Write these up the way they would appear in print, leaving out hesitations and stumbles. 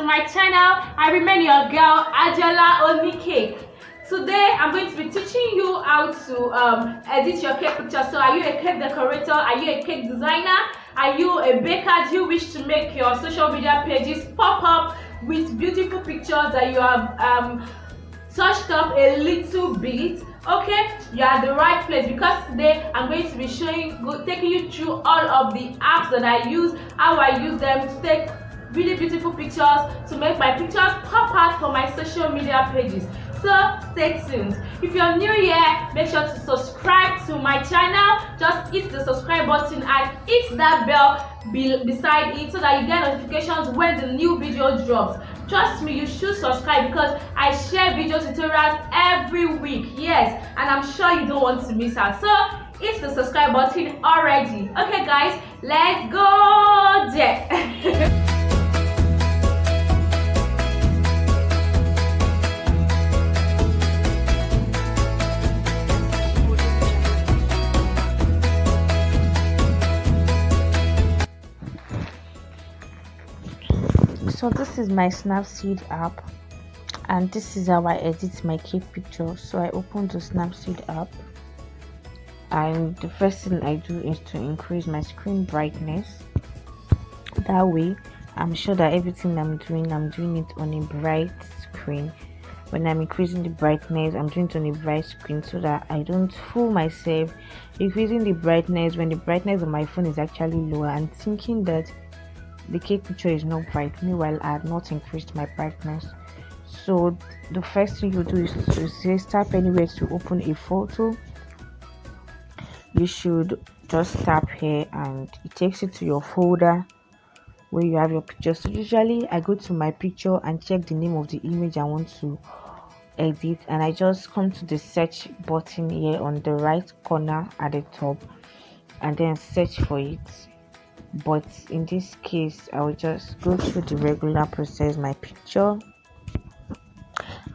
my channel. I remain your girl Adiola Onike. Today I'm going to be teaching you how to edit your cake picture. So are you a cake decorator? Are you a cake designer? Are you a baker? Do you wish to make your social media pages pop up with beautiful pictures that you have touched up a little bit? Okay, you're at the right place, because today I'm going to be taking you through all of the apps that I use, how I use them to take really beautiful pictures, to make my pictures pop out for my social media pages. So stay tuned. If you're new here, make sure to subscribe to my channel. Just hit the subscribe button and hit that bell beside it so that you get notifications when the new video drops. Trust me, you should subscribe because I share video tutorials every week. Yes, and I'm sure you don't want to miss out. So hit the subscribe button already. Okay guys, let's go there. So this is my Snapseed app, and this is how I edit my cake picture. So I open the Snapseed app, and the first thing I do is to increase my screen brightness. That way I'm sure that everything I'm doing it on a bright screen. When I'm increasing the brightness, I'm doing it on a bright screen so that I don't fool myself increasing the brightness when the brightness on my phone is actually lower and thinking that the cake picture is not bright, meanwhile I had not increased my brightness. So the first thing you do is to say tap anywhere to open a photo. You should just tap here and it takes you to your folder where you have your picture. So usually I go to my picture and check the name of the image I want to edit, and I just come to the search button here on the right corner at the top and then search for it. But in this case I will just go through the regular process. My picture,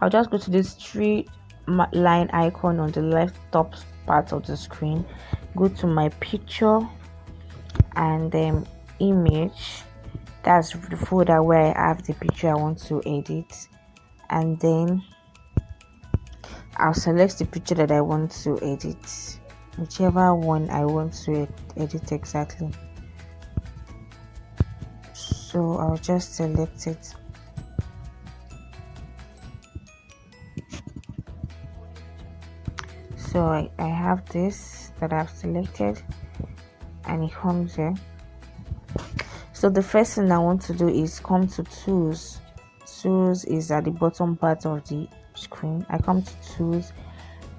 I'll just go to this three line icon on the left top part of the screen, go to my picture and then image. That's the folder where I have the picture I want to edit, and then I'll select the picture that I want to edit, whichever one I want to edit exactly. So I'll just select it. So I have this that I've selected and it comes here. So the first thing I want to do is come to tools. Tools is at the bottom part of the screen. I come to tools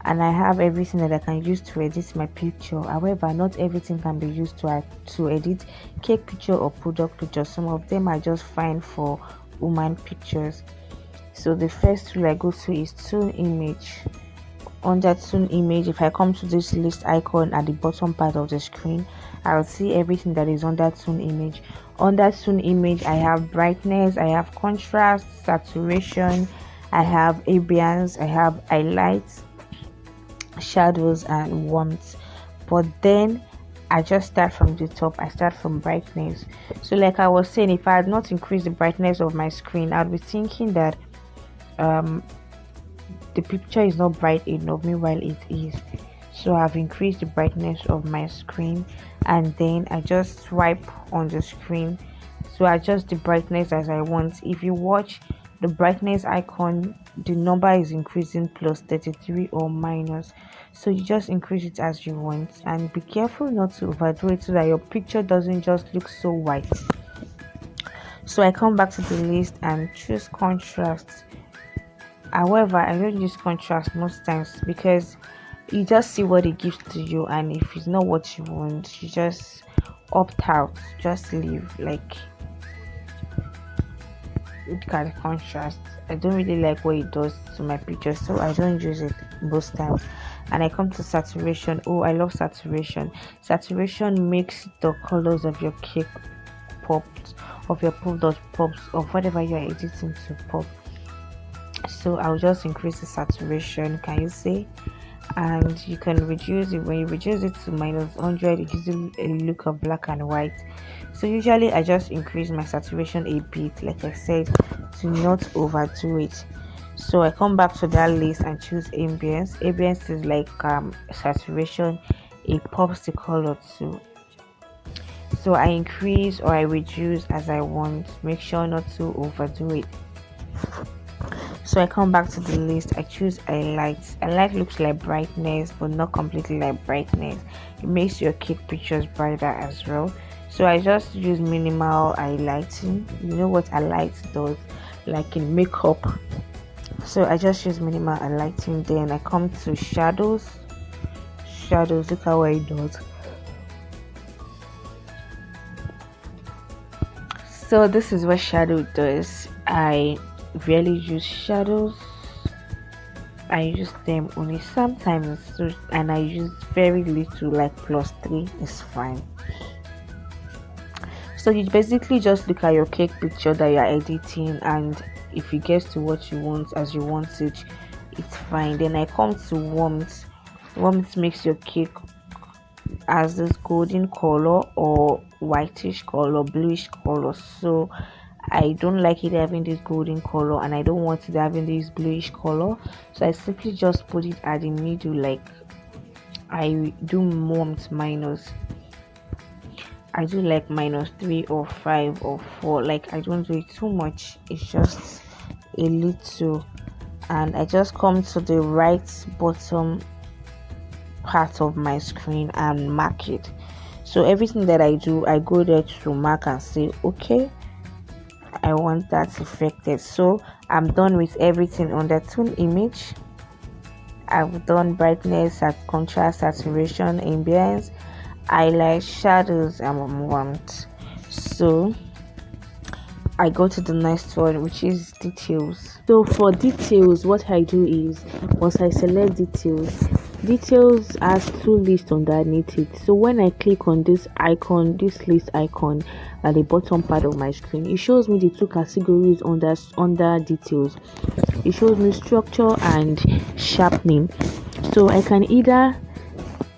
and I have everything that I can use to edit my picture. However, not everything can be used to edit cake picture or product picture. Some of them are just fine for woman pictures. So the first tool I go to is toon image. Under toon image, if I come to this list icon at the bottom part of the screen, I'll see everything that is under toon image. Under toon image, I have brightness, I have contrast, saturation, I have ambience, I have highlights, shadows and warmth. But then I just start from the top. I start from brightness. So like I was saying, if I had not increased the brightness of my screen, I'd be thinking that the picture is not bright enough, meanwhile it is. So I've increased the brightness of my screen, and then I just swipe on the screen to adjust the brightness as I want. If you watch the brightness icon, the number is increasing plus 33 or minus, so you just increase it as you want, and be careful not to overdo it so that your picture doesn't just look so white. So I come back to the list and choose contrast. However, I don't use contrast most times because you just see what it gives to you, and if it's not what you want, you just opt out, just leave. Like, look at the contrast. I don't really like what it does to my picture, so I don't use it most times. And I come to saturation. Oh, I love saturation. Saturation makes the colors of your cake pop, of your product pops, of whatever you're editing to pop. So I'll just increase the saturation. Can you see? and you can reduce it. When you reduce it to -100, it gives you a look of black and white. So usually I just increase my saturation a bit, like I said, to not overdo it. So I come back to that list and choose ambience. Ambience is like saturation, it pops the color too. So I increase or I reduce as I want, make sure not to overdo it. So I come back to the list, I choose highlights. Highlight looks like brightness but not completely like brightness. It makes your cake pictures brighter as well. So I just use minimal highlighting. You know what highlight does, like in makeup. So I just use minimal highlighting. Then I come to shadows. Shadows, look how it does. So this is what shadow does. I rarely use shadows. I use them only sometimes, and I use very little, like +3 is fine. So you basically just look at your cake picture that you are editing, and if it gets to what you want as you want it, it's fine. Then I come to warmth. Warmth makes your cake as this golden color or whitish color, bluish color. So I don't like it having this golden color, and I don't want it having this bluish color. So I simply just put it at the middle, like I do warmth minus. I do like -3 or 5 or 4. Like I don't do it too much. It's just a little, and I just come to the right bottom part of my screen and mark it. So everything that I do, I go there to mark and say, okay, I want that affected. So I'm done with everything on the tool image. I've done brightness, contrast, saturation, ambience, highlight, shadows, and warmth. So I go to the next one, which is details. So for details, what I do is once I select details has 2 lists underneath it. So when I click on this icon, this list icon at the bottom part of my screen, it shows me the 2 categories under details. It shows me structure and sharpening. So I can either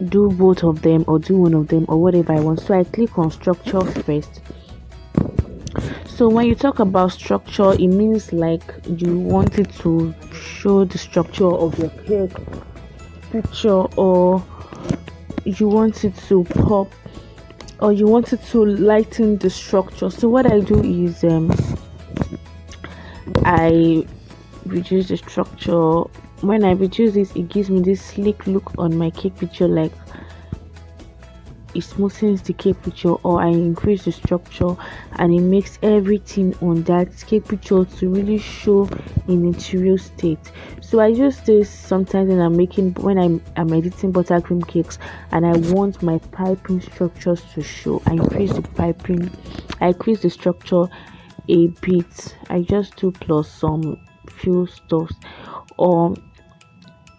do both of them or do one of them or whatever I want. So I click on structure first. So when you talk about structure, it means like you want it to show the structure of your cake picture, or you want it to pop, or you want it to lighten the structure. So what I do is I reduce the structure. When I reduce this, it gives me this sleek look on my cake picture, like it smoothens the cake picture. Or I increase the structure and it makes everything on that cake picture to really show in its real state. So I use this sometimes when I'm editing buttercream cakes and I want my piping structures to show. I increase the structure a bit. I just do plus some few stuffs. Or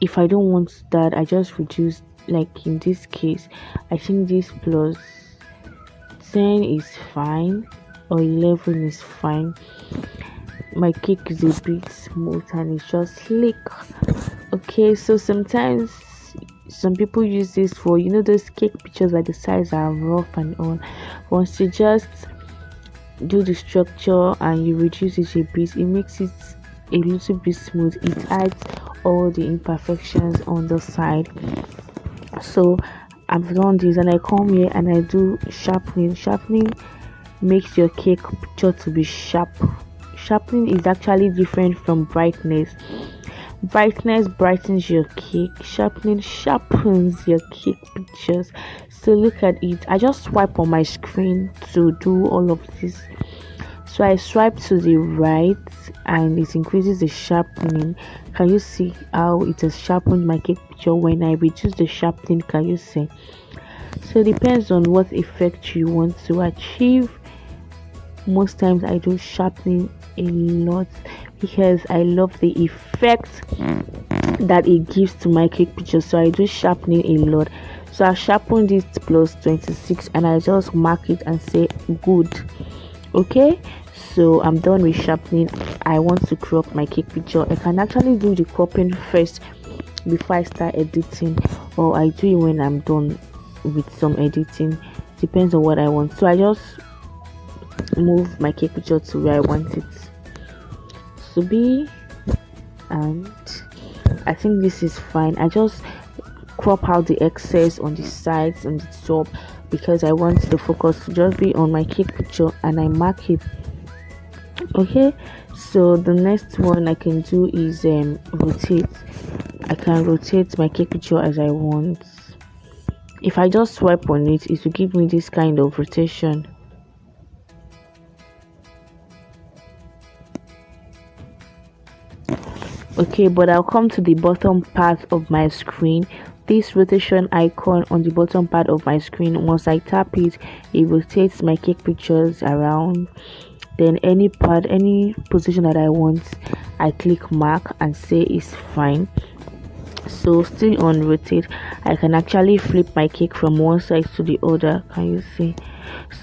if I don't want that, I just reduce. Like in this case, I think this +10 is fine, or 11 is fine. My cake is a bit smooth and it's just slick. Okay, so sometimes some people use this for, you know, those cake pictures that the sides are rough and all. Once you just do the structure and you reduce it a bit, it makes it a little bit smooth. It hides all the imperfections on the side. So I've done this and I come here and I do sharpening. Sharpening makes your cake picture to be sharp. Sharpening is actually different from brightness. Brightness brightens your cake. Sharpening sharpens your cake pictures. So look at it. I just swipe on my screen to do all of this. So I swipe to the right and it increases the sharpening. Can you see how it has sharpened my cake picture? When I reduce the sharpening, can you see? So it depends on what effect you want to achieve. Most times I do sharpening a lot because I love the effect that it gives to my cake picture. So I do sharpening a lot. So I sharpen this +26 and I just mark it and say good. Okay, so I'm done with sharpening. I want to crop my cake picture. I can actually do the cropping first before I start editing, or I do it when I'm done with some editing. Depends on what I want. So I just move my cake picture to where I want it to be, and I think this is fine. I just crop out the excess on the sides and the top because I want the focus to just be on my cake picture, and I mark it. Okay, so the next one I can do is rotate. I can rotate my cake picture as I want. If I just swipe on it, it will give me this kind of rotation. Okay, but I'll come to the bottom part of my screen. This rotation icon on the bottom part of my screen, once I tap it, it rotates my cake pictures around. Then any part, any position that I want, I click mark and say it's fine. So still on rotate, I can actually flip my cake from one side to the other. Can you see?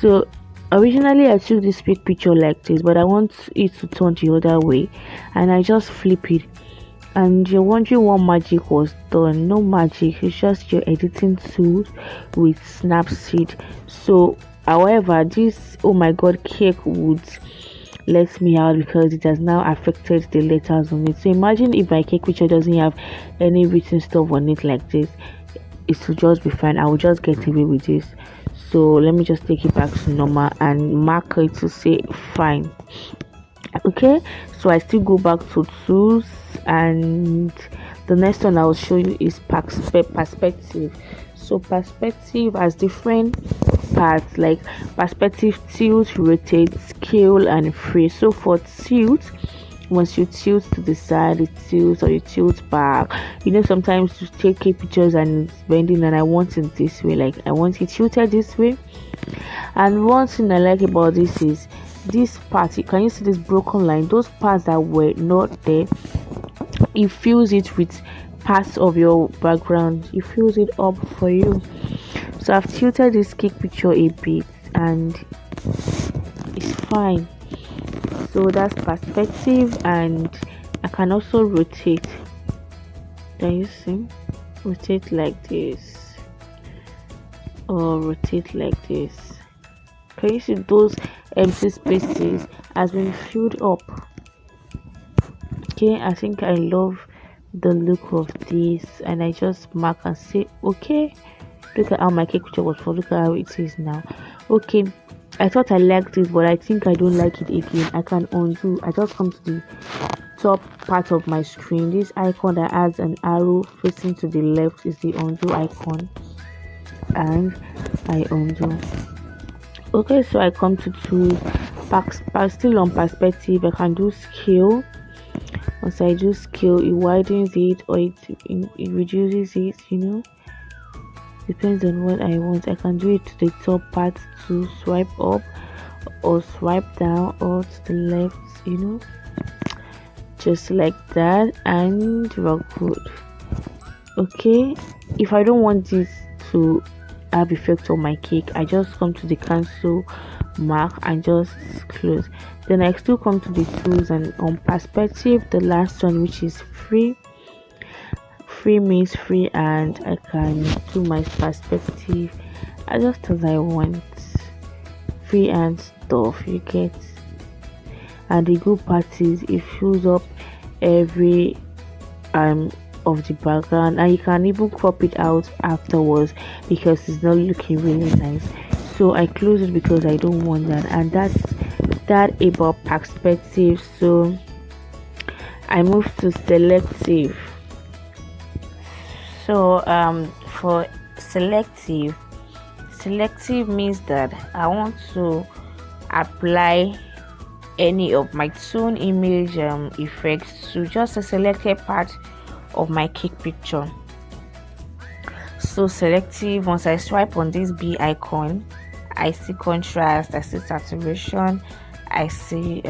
So originally I took this big picture like this, but I want it to turn the other way, and I just flip it. And you're wondering what magic was done. No magic, it's just your editing tools with Snapseed. So however, this oh my god cake would let me out because it has now affected the letters on it. So imagine if my cake picture doesn't have any written stuff on it like this, it will just be fine. I will just get away with this. So let me just take it back to normal and mark it to say fine. Okay, so I still go back to tools, and the next one I will show you is perspective. So perspective has different parts like perspective, tilt, rotate, scale, and freeze. So for tilt, once you tilt to the side, it tilts, or you tilt back. You know, sometimes you take pictures and it's bending, and I want it this way, like I want it tilted this way. And one thing I like about this is this part. Can you see this broken line? Those parts that were not there, it fills it with parts of your background. It fills it up for you. So I've tilted this cake picture a bit, and it's fine. So that's perspective, and I can also rotate. Can you see? Rotate like this, or rotate like this. Can you see those empty spaces has been filled up? Okay, I think I love the look of this, and I just mark and say okay. Look at how my cake picture was for. Look at how it is now. Okay, I thought I liked it, but I think I don't like it again. I can undo. I just come to the top part of my screen. This icon that has an arrow facing to the left is the undo icon, and I undo. Okay, so I come to tools, still on perspective. I can do scale. Once I do scale, it widens it, or it reduces it, you know, depends on what I want. I can do it to the top part to swipe up, or swipe down, or to the left, you know, just like that, and we're good. Okay, if I don't want this to have effect on my cake, I just come to the cancel mark and just close. Then I still come to the tools, and on perspective, the last one, which is free means free, and I can do my perspective just as I want, free and stuff, you get. And the good part is it fills up every of the background, and you can even crop it out afterwards because it's not looking really nice. So I close it because I don't want that. And that's that about perspective. So I move to selective. So for selective means that I want to apply any of my tone image effects to just a selected part of my cake picture. So selective, once I swipe on this B icon, I see contrast, I see saturation, I see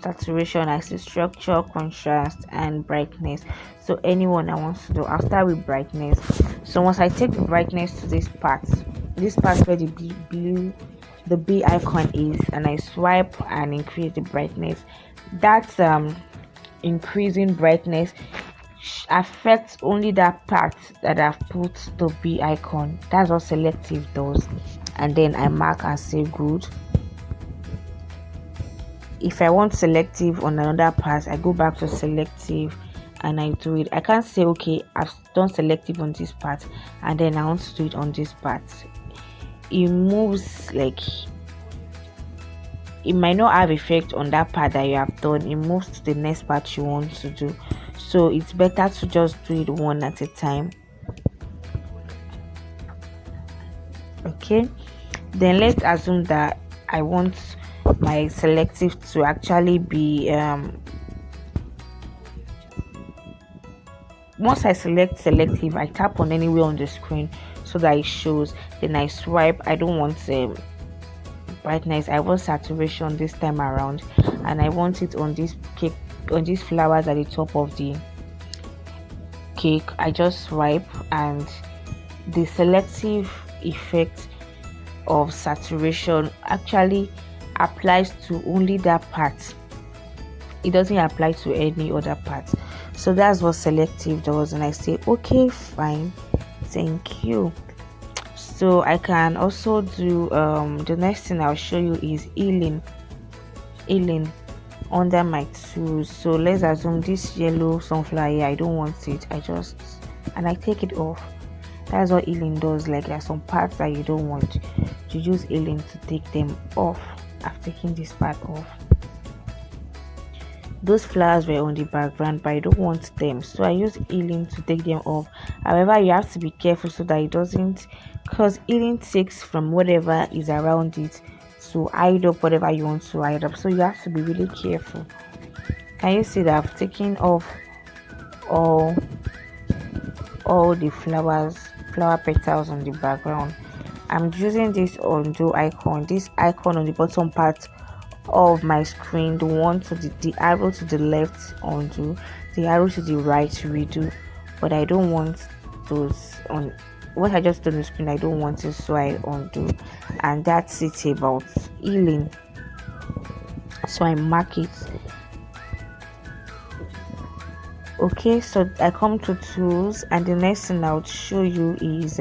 saturation, I see structure, contrast, and brightness. So anyone I want to do, I'll start with brightness. So once I take the brightness to this part where the the B icon is, and I swipe and increase the brightness. That's increasing brightness affects only that part that I've put the B icon. That's what selective does. And then I mark and say good. If I want selective on another part, I go back to selective and I do it. I can't say okay, I've done selective on this part and then I want to do it on this part. It moves, like it might not have effect on that part that you have done. It moves to the next part you want to do, so it's better to just do it one at a time. Okay, then let's assume that I want my selective to actually be once I select selective, I tap on anywhere on the screen so that it shows. Then I swipe. I don't want brightness, I want saturation this time around, and I want it on this cake, on these flowers at the top of the cake. I just swipe, and the selective effect of saturation actually applies to only that part. It doesn't apply to any other part. So that's what selective does, and I say okay, fine, thank you. So I can also do the next thing I'll show you is healing under my tools. So let's assume this yellow sunflower here, I don't want it, I take it off. That's what healing does. Like there are some parts that you don't want, to use healing to take them off. I've taken this part off. Those flowers were on the background, but I don't want them, so I use healing to take them off. However, you have to be careful so that it doesn't, because healing takes from whatever is around it to hide up whatever you want to hide up, so you have to be really careful. Can you see that I've taken off all the flower petals on the background? I'm using this undo icon, this icon on the bottom part of my screen, the one to the arrow to the left undo, the arrow to the right redo, but I don't want those on what I just did on the screen. I don't want it, so I undo, and that's it about healing. So I mark it. Okay, so I come to tools, and the next thing I would show you is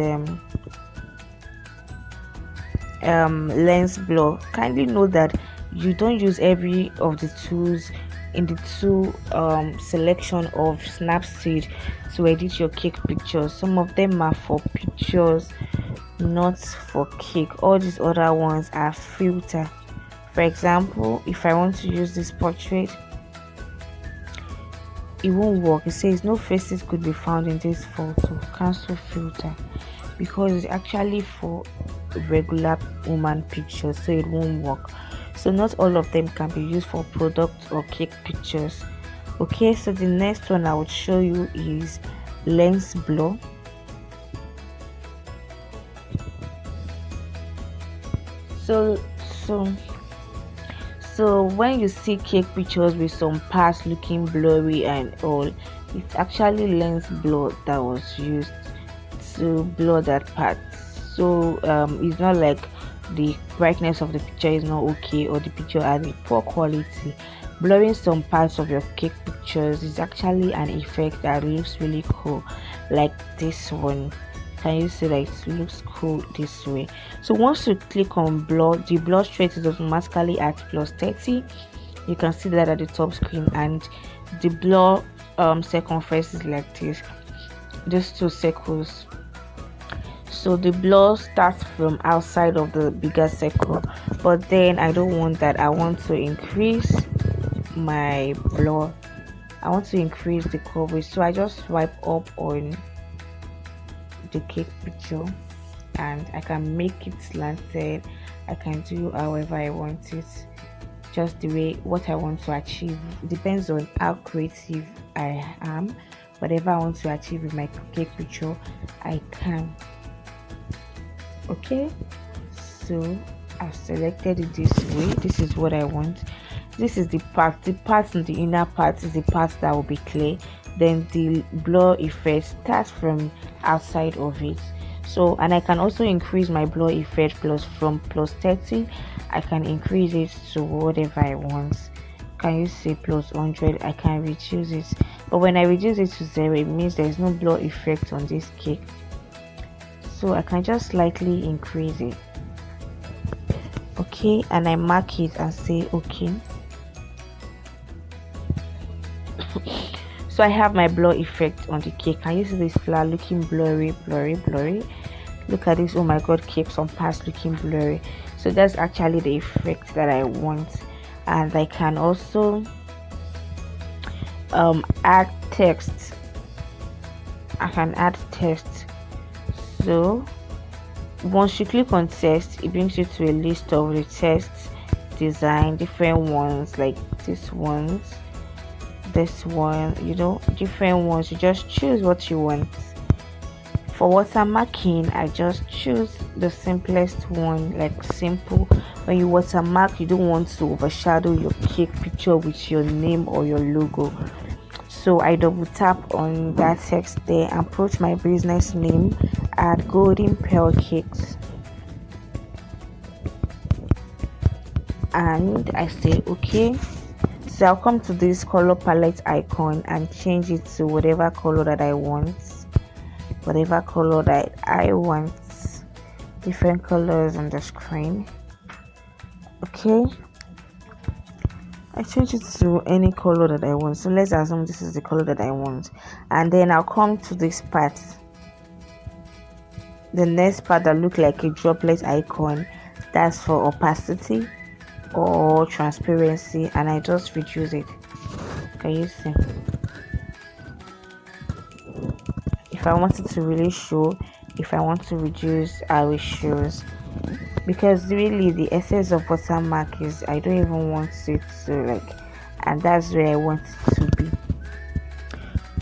lens blur. Kindly note that you don't use every of the tools in the tool selection of Snapseed to edit your cake pictures. Some of them are for pictures, not for cake. All these other ones are filter. For example, if I want to use this portrait, it won't work. It says no faces could be found in this photo, cancel filter, because it's actually for regular woman pictures, so it won't work. So not all of them can be used for product or cake pictures. Okay, so the next one I would show you is lens blur. So when you see cake pictures with some parts looking blurry and all, it's actually lens blur that was used to blur that part. So it's not like the brightness of the picture is not okay or the picture has a poor quality. Blurring some parts of your cake pictures is actually an effect that looks really cool, like this one. Can you see that it looks cool this way? So once you click on blur, the blur strength is automatically at +30. You can see that at the top screen, and the blur circumference is like this, just 2 circles. So the blur starts from outside of the bigger circle, but then I don't want that. I want to increase my blur. I want to increase the coverage, so I just swipe up on the cake picture, and I can make it slanted. I can do however I want it, just the way what I want to achieve. It depends on how creative I am. Whatever I want to achieve with my cake picture, I can. Okay, so I've selected it this way. This is what I want. This is the part in the inner part is the part that will be clear. Then the blur effect starts from outside of it. So, and I can also increase my blur effect plus from plus 30. I can increase it to whatever I want. Can you say plus 100? I can reduce it, but when I reduce it to 0, it means there's no blur effect on this cake. So I can just slightly increase it. Okay, and I mark it and say okay. So I have my blur effect on the cake. Can you see this flower looking blurry? Look at this. Oh my god, cake on parts looking blurry. So that's actually the effect that I want. And I can also add text. I can add text. So once you click on text, it brings you to a list of the text design, different ones, like this one, you know, different ones. You just choose what you want. For watermarking, I just choose the simplest one, like simple. When you watermark, you don't want to overshadow your cake picture with your name or your logo. So I double tap on that text there and put my business name at Golden Pearl Cakes, and I say okay. So I'll come to this color palette icon and change it to whatever color that I want. Different colors on the screen. Okay, I change it to any color that I want. So let's assume this is the color that I want, and then I'll come to this part, the next part that look like a droplet icon. That's for opacity or transparency, and I just reduce it. Can you see? If I want it to really show, if I want to reduce, I will choose, because really the essence of watermark is I don't even want it to like, and that's where I want it to be.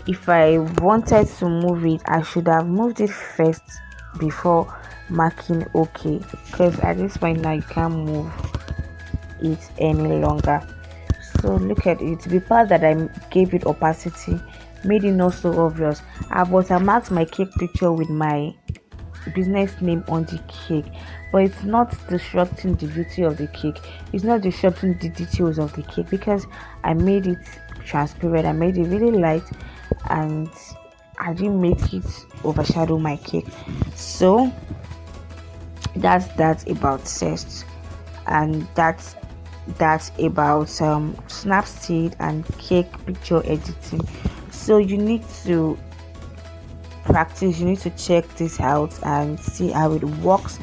If I wanted to move it, I should have moved it first before marking okay, because at this point now you can't move it any longer. So look at it, the part that I gave it opacity made it not so obvious. I've watermarked my cake picture with my business name on the cake, but it's not disrupting the beauty of the cake. It's not disrupting the details of the cake, because I made it transparent, I made it really light, and I didn't make it overshadow my cake. So that's about text, and that's about Snapseed and cake picture editing. So you need to practice, you need to check this out and see how it works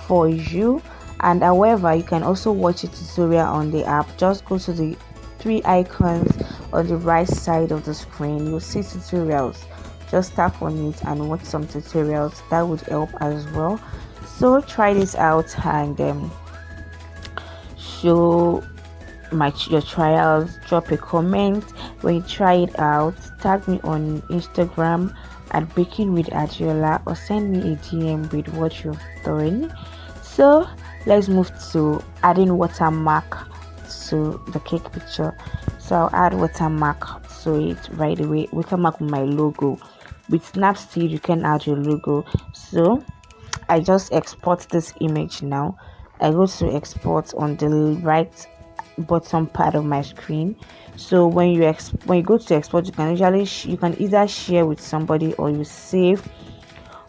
for you. And however, you can also watch a tutorial on the app. Just go to the 3 icons on the right side of the screen. You'll see tutorials. Just tap on it and watch some tutorials. That would help as well. So try this out and show your trials. Drop a comment when you try it out. Tag me on Instagram at BAKINGWITHADEOLA, or send me a DM with what you've done. So let's move to adding watermark to the cake picture. So I'll add watermark to it right away. Watermark with my logo. With Snapseed you can add your logo. So I just export this image now. I go to export on the right bottom part of my screen. So when you go to export, you can either share with somebody, or you save,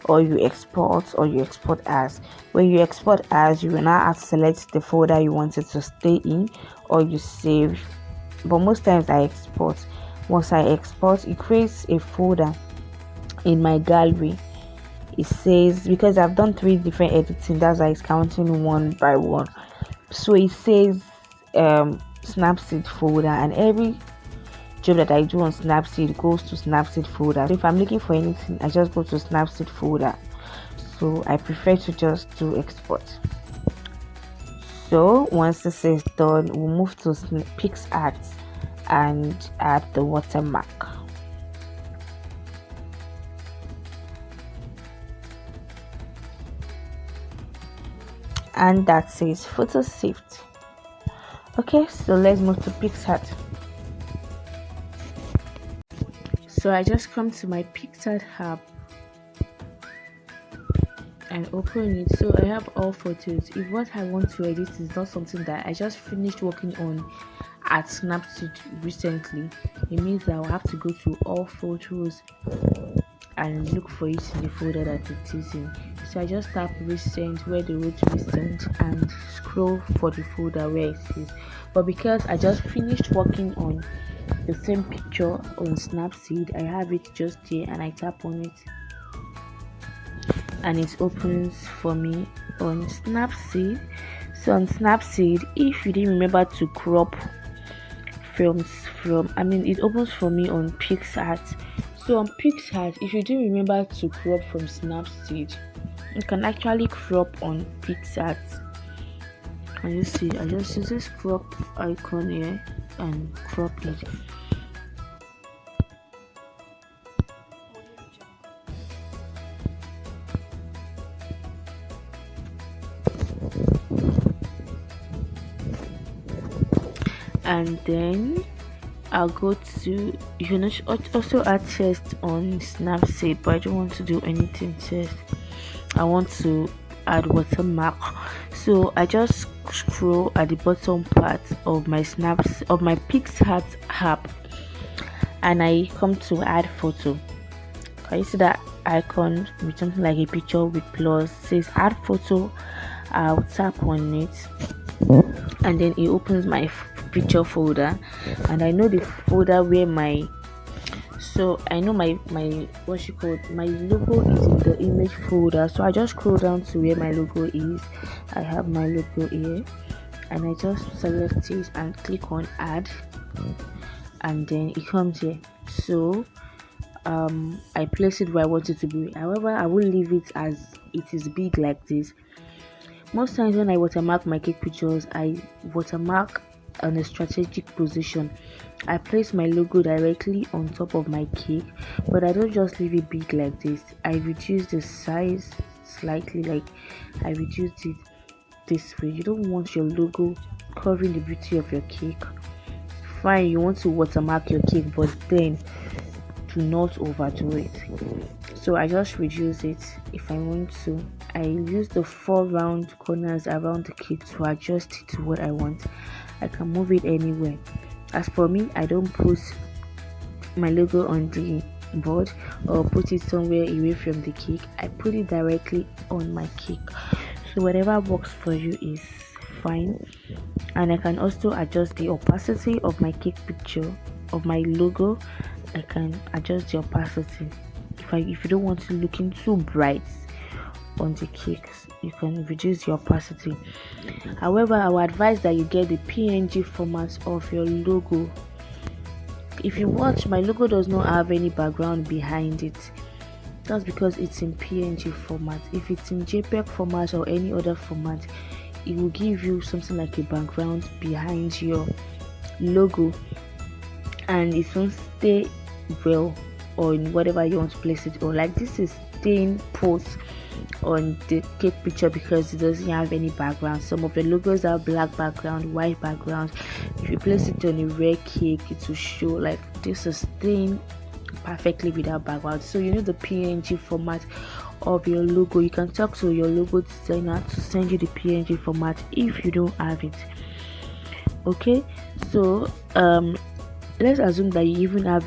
or you export, or you export as. When you export as, you will now have to select the folder you want it to stay in, or you save. But most times I export. Once I export, it creates a folder in my gallery. It says, because I've done 3 different editing, that's why it's counting one by one. So it says Snapseed folder, and every job that I do on Snapseed goes to Snapseed folder. So if I'm looking for anything, I just go to Snapseed folder. So I prefer to just do export. So once this is done, we'll move to PixArt and add the watermark. And that says photo saved. Okay, so let's move to PixArt. So I just come to my PixArt app and open it. So I have all photos. If what I want to edit is not something that I just finished working on at Snapseed recently, it means that I'll have to go to all photos and look for it in the folder that it is in. So I just tap recent where the road recent and scroll for the folder where it is. But because I just finished working on the same picture on Snapseed, I have it just here and I tap on it and it opens for me on Snapseed. So on Snapseed, if you didn't remember to crop it opens for me on PixArt. So on PixArt, if you didn't remember to crop from Snapseed, you can actually crop on PixArt. Can you see? I just use this crop icon here and crop it. And then I'll go to, you can also add text on Snapseed, but I don't want to do anything text. I want to add watermark. So I just scroll at the bottom part of my PixArt app and I come to add photo. Can you see that icon with something like a picture with plus? It says add photo. I'll tap on it and then it opens my picture folder, and I know the folder where my what you call my logo is in the image folder. So I just scroll down to where my logo is. I have my logo here and I just select it and click on add, and then it comes here. So I place it where I want it to be. However, I will leave it as it is big like this. Most times when I watermark my cake pictures, I watermark on a strategic position. I place my logo directly on top of my cake, but I don't just leave it big like this. I reduce the size slightly, like I reduce it this way. You don't want your logo covering the beauty of your cake. Fine, you want to watermark your cake, but then do not overdo it. So I just reduce it if I want to. I use the 4 round corners around the cake to adjust it to what I want. I can move it anywhere. As for me, I don't put my logo on the board or put it somewhere away from the cake. I put it directly on my cake. So whatever works for you is fine. And I can also adjust the opacity of my cake picture, of my logo. I can adjust the opacity. If you don't want it looking too bright on the cakes, you can reduce the opacity. However, I would advise that you get the PNG format of your logo. If you watch, my logo does not have any background behind it. That's because it's in PNG format. If it's in JPEG format or any other format, it will give you something like a background behind your logo, and it won't stay well on whatever you want to place it on. Like this is staying put on the cake picture because it doesn't have any background. Some of the logos have black background, white background. If you place it on a red cake, it will show like this is staying perfectly without background. So you need the PNG format of your logo. You can talk to your logo designer to send you the PNG format if you don't have it. Okay, so let's assume that you even have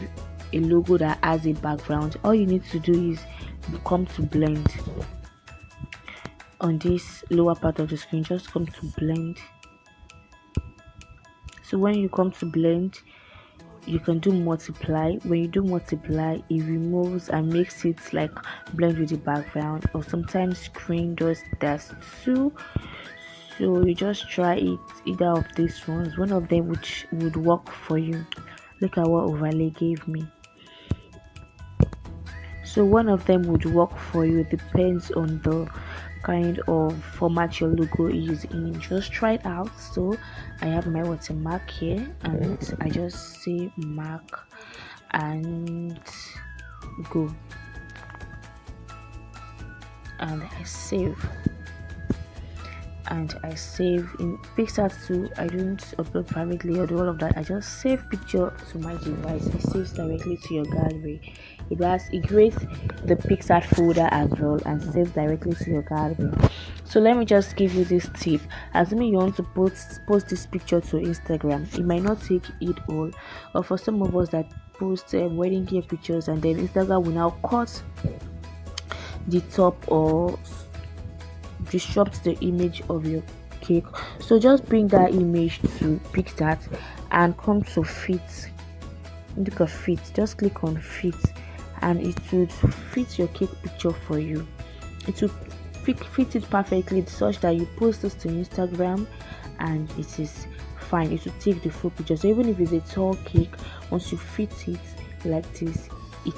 a logo that has a background. All you need to do is come to blend on this lower part of the screen. Just come to blend. So when you come to blend, you can do multiply. When you do multiply, it removes and makes it like blend with the background, or sometimes screen does that too. So you just try it, either of these ones, one of them which would work for you. Look at what overlay gave me. So one of them would work for you, depends on the kind of format your logo is in. Just try it out. So I have my watermark here and I just say mark and go, and I save. and I save. In Pixar too, I don't upload privately or do all of that. I just save picture to my device. It saves directly to your gallery. It creates the Pixar folder as well and saves directly to your gallery. So let me just give you this tip. Assuming you want to post this picture to Instagram, it might not take it all, or for some of us that post wedding gear pictures, and then Instagram will now cut the top or disrupt the image of your cake. So just bring that image to Pixar and come to fit. Look at fit. Just click on fit, and it would fit your cake picture for you. It will fit it perfectly such that you post this to Instagram and it is fine. It will take the full picture. So even if it's a tall cake, once you fit it like this, it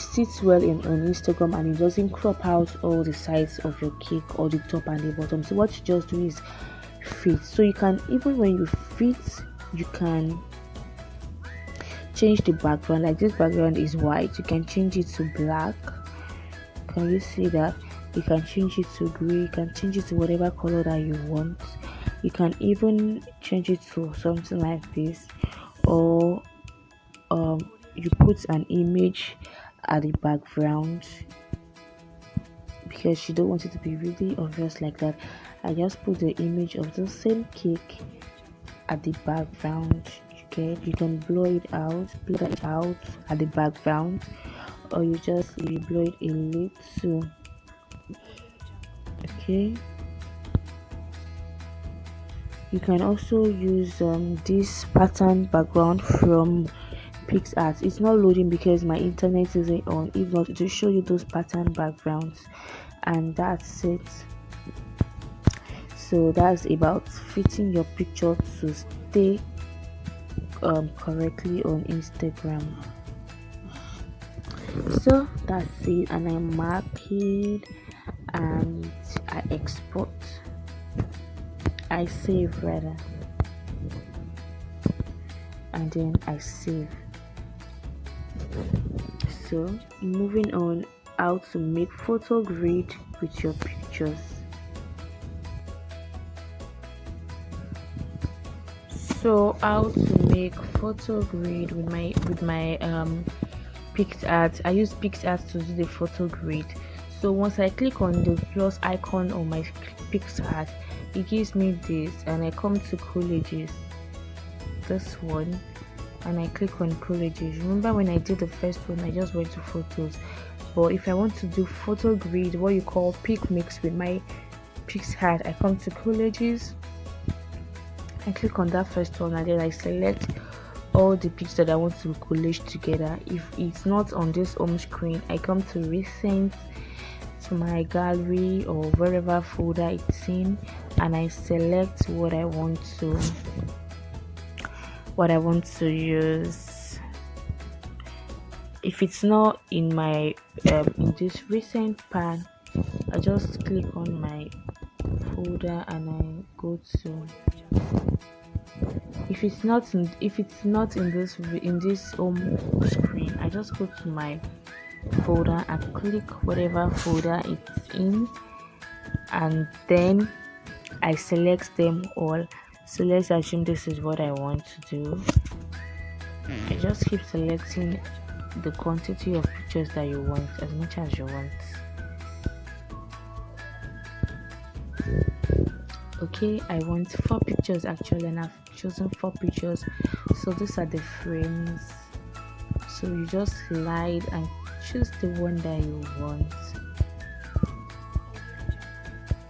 sits well on Instagram, and it doesn't crop out all the sides of your cake or the top and the bottom. So what you just do is fit. So you can, even when you fit, you can change the background. Like this background is white, you can change it to black. Can you see that? You can change it to gray, you can change it to whatever color that you want. You can even change it to something like this, or you put an image at the background because you don't want it to be really obvious like that. I just put the image of the same cake at the background. You can blow it out at the background, or you blow it a little. Okay, you can also use this pattern background from PixArt. It's not loading because my internet isn't on. If not, to show you those pattern backgrounds, and that's it. So that's about fitting your picture to stay correctly on Instagram. So that's it, and I mark it and I export. I save rather, and then I save. So moving on, how to make photo grid with your pictures. So how to make photo grid with my PixArt. I use PixArt to do the photo grid. So once I click on the plus icon on my PixArt, it gives me this, and I come to collages, this one, and I click on collages. Remember when I did the first one, I just went to photos, but if I want to do photo grid, what you call pic mix with my PixArt, I come to collages, I click on that first one, and then I select all the pics that I want to collage together. If it's not on this home screen, I come to recent, to my gallery or wherever folder it's in, and I select what I want to use. If it's not in my in this recent pan, I just click on my folder and I go to, if it's not in this home screen, I just go to my folder and click whatever folder it's in, and then I select them all. So let's assume this is what I want to do. I just keep selecting the quantity of pictures that you want, as much as you want. Okay, I want 4 pictures actually, and I've chosen 4 pictures. So these are the frames. So you just slide and choose the one that you want.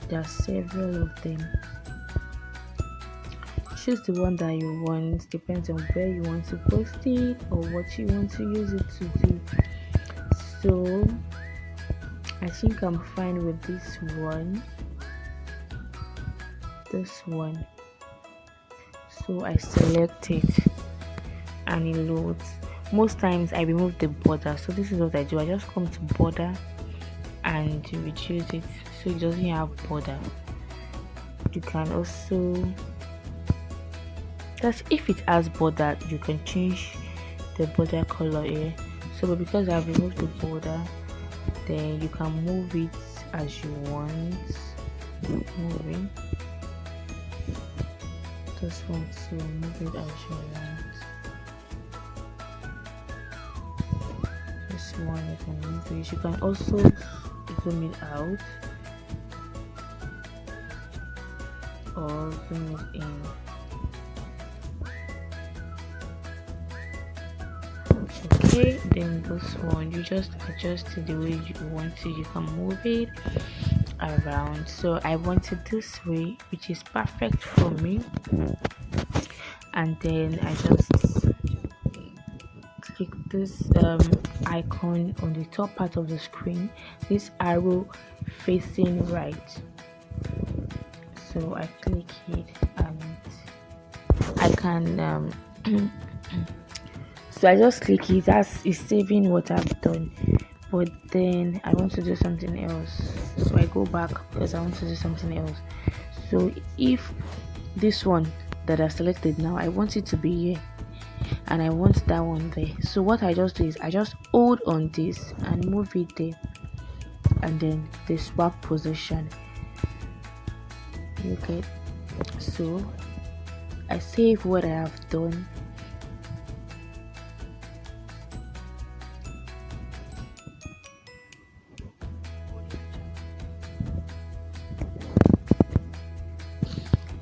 There are several of them. Choose the one that you want. Depends on where you want to post it or what you want to use it to do. So I think I'm fine with this one. So I select it and it loads. Most times I remove the border, so this is what I do. I just come to border and reduce it so it doesn't have border. You can also, that's if it has border, you can change the border color here. So but because I've removed the border, then you can move it as you want. Moving this one to move it as you want. This one you can move it. You can also zoom it out or zoom it in. Okay, then this one you just adjust it the way you want to. You can move it around. So I want it this way, which is perfect for me. And then I just click this icon on the top part of the screen, this arrow facing right. So I click it and I can so I just click it. It's saving what I've done, but then I want to do something else, so I go back because I want to do something else. So if this one that I selected now, I want it to be here and I want that one there, so what I just do is I just hold on this and move it there, and then they swap position. Okay, so I save what I have done.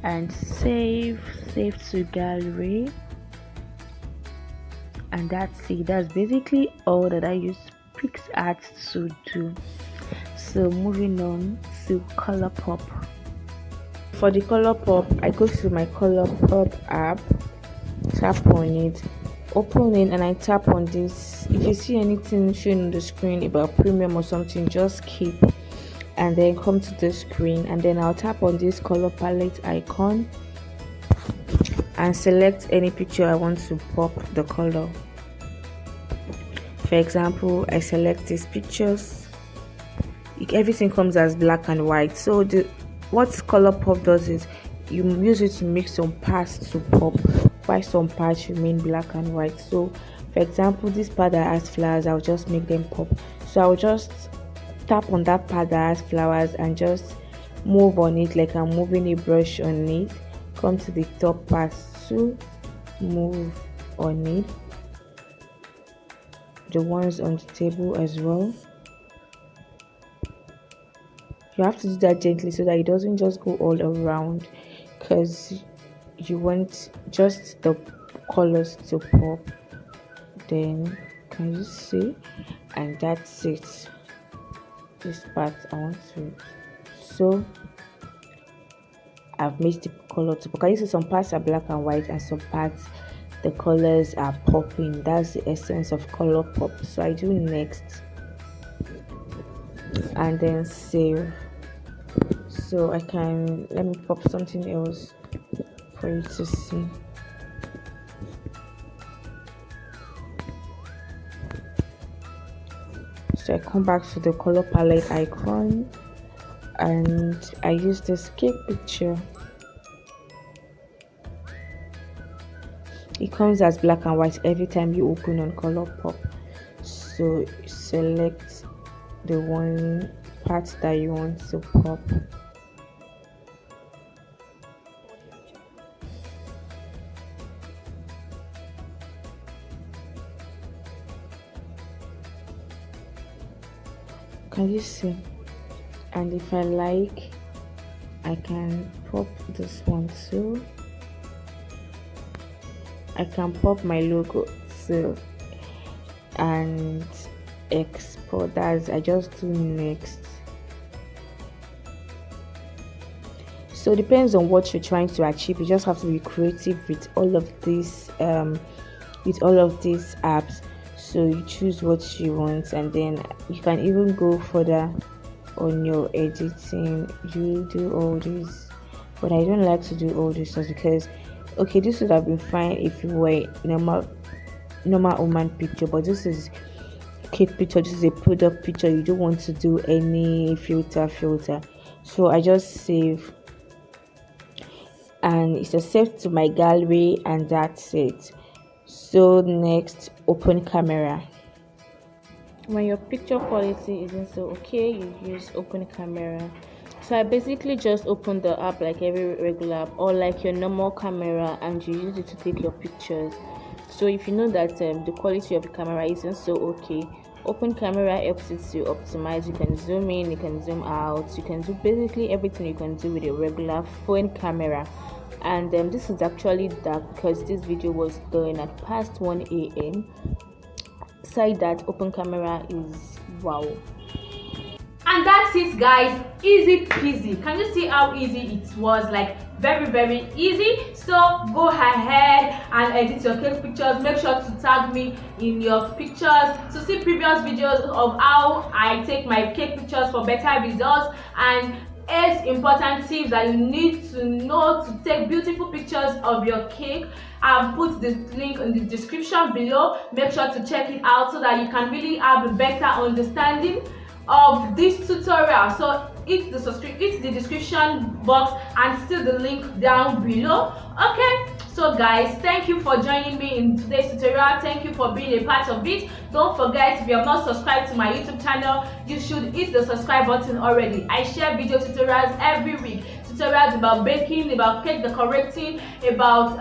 And save to gallery, and that's it. That's basically all that I use PixArt to do. So moving on to ColourPop. For the ColourPop, I go to my ColourPop app, tap on it, open it, and I tap on this. If you see anything showing on the screen about premium or something, just keep, and then come to the screen, and then I'll tap on this color palette icon and select any picture I want to pop the color. For example, I select these pictures. Everything comes as black and white. So what ColourPop does is you use it to make some parts to pop, while some parts remain black and white. So for example, this part that has flowers, I'll just make them pop. So I'll just tap on that part that has flowers and just move on it like I'm moving a brush on it. Come to the top part to move on it, the ones on the table as well. You have to do that gently so that it doesn't just go all around, because you want just the colors to pop. Then can you see? And that's it. This part I want to, so I've made the color to pop. You see some parts are black and white and some parts the colors are popping. That's the essence of ColourPop. So I do next and then save. So I can, let me pop something else for you to see. So I come back to the color palette icon and I use this cake picture. It comes as black and white every time you open on ColourPop. So select the one part that you want to pop. Can you see? And if I like, I can pop this one too. I can pop my logo too and export. As I just do next. So it depends on what you're trying to achieve. You just have to be creative with all of these apps. So you choose what you want, and then you can even go further on your editing. You do all this, but I don't like to do all this just because, okay, this would have been fine if you were normal woman picture, but this is kid picture. This is a product picture. You don't want to do any filter. So I just save, and it's a save to my gallery, and that's it. So next, open camera. when your picture quality isn't so okay, you use open camera. So I basically just open the app like every regular app, or like your normal camera, and you use it to take your pictures. So if you know that the quality of the camera isn't so okay, open camera helps it to optimize. You can zoom in, you can zoom out, you can do basically everything you can do with a regular phone camera. And this is actually dark because this video was done at past 1 a.m. Aside that, open camera is wow. And that's it, guys. Easy peasy. Can you see how easy it was? Like very easy. So go ahead and edit your cake pictures. Make sure to tag me in your pictures to see previous videos of how I take my cake pictures for better results, and 8 important tips that you need to know to take beautiful pictures of your cake. I've put the link in the description below. Make sure to check it out so that you can really have a better understanding of this tutorial. So hit the description box and see the link down below. Okay, so guys, thank you for joining me in today's tutorial. Thank you for being a part of it. Don't forget, if you have not subscribed to my YouTube channel, you should hit the subscribe button already. I share video tutorials every week. Tutorials about baking, about cake decorating, about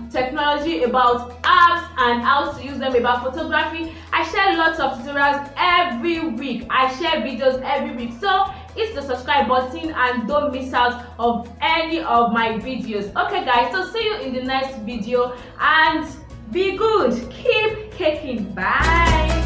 technology, about apps and how to use them, about photography. I share lots of tutorials every week. I share videos every week. So hit the subscribe button and don't miss out of any of my videos. Okay guys, so see you in the next video, and be good, keep caking. Bye.